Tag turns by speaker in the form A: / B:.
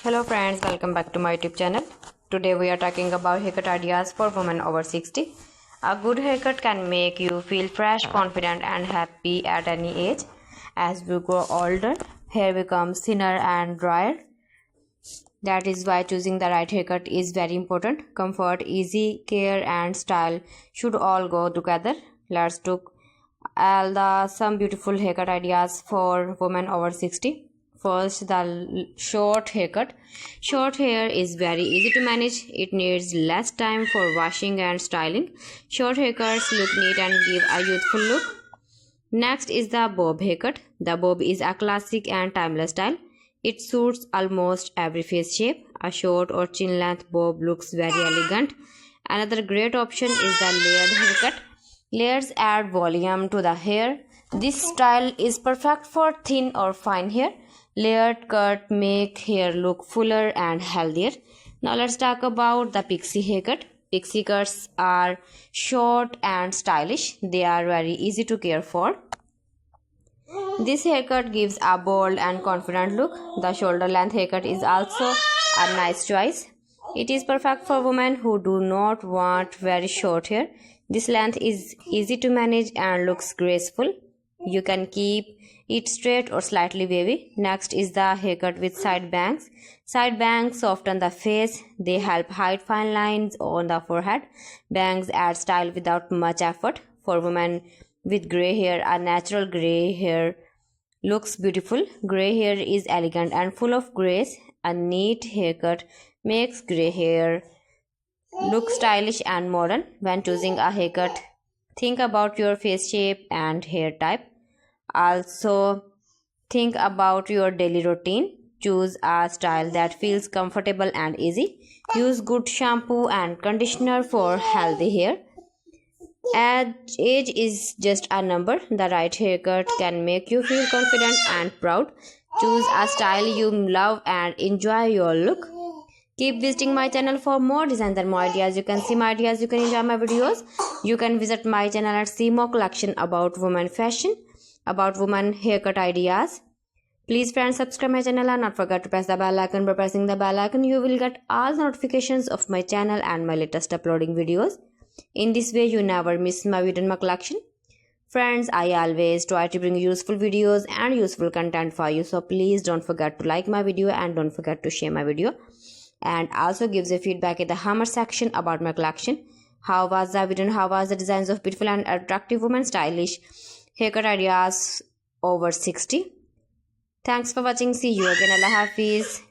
A: Hello friends, welcome back to my YouTube channel. Today we are talking about haircut ideas for women over 60. A good haircut can make you feel fresh, confident and happy at any age. As we grow older, hair becomes thinner and drier. That is why choosing the right haircut is very important. Comfort, easy care and style should all go together. Let's look at some beautiful haircut ideas for women over 60. First, the short haircut. Short hair is very easy to manage. It needs less time for washing and styling. Short haircuts look neat and give a youthful look. Next is the bob haircut. The bob is a classic and timeless style. It suits almost every face shape. A short or chin length bob looks very elegant. Another great option is the layered haircut. Layers add volume to the hair. This style is perfect for thin or fine hair. Layered cut make hair look fuller and healthier. Now let's talk about the pixie haircut. Pixie cuts are short and stylish. They are very easy to care for. This haircut gives a bold and confident look. The shoulder length haircut is also a nice choice. It is perfect for women who do not want very short hair. This length is easy to manage and looks graceful. You can keep it straight or slightly wavy. Next is the haircut with side bangs. Side bangs soften the face. They help hide fine lines on the forehead. Bangs add style without much effort. For women with grey hair, a natural grey hair looks beautiful. Grey hair is elegant and full of grace. A neat haircut makes grey hair look stylish and modern. When choosing a haircut, think about your face shape and hair type. Also, think about your daily routine. Choose a style that feels comfortable and easy. Use good shampoo and conditioner for healthy hair. Age is just a number. The right haircut can make you feel confident and proud. Choose a style you love and enjoy your look. Keep visiting my channel for more designs and more ideas. You can see my ideas, you can enjoy my videos. You can visit my channel and see more collection about women fashion, about women haircut ideas. Please friends, subscribe my channel and not forget to press the bell icon. By pressing the bell icon, you will get all the notifications of my channel and my latest uploading videos. In this way, you never miss my video and my collection. Friends, I always try to bring useful videos and useful content for you. So please don't forget to like my video and don't forget to share my video. And also gives a feedback in the comment section about my collection. How was the video and how was the designs of beautiful and attractive women stylish haircut ideas over 60. Thanks for watching. See you again. Allah Hafiz.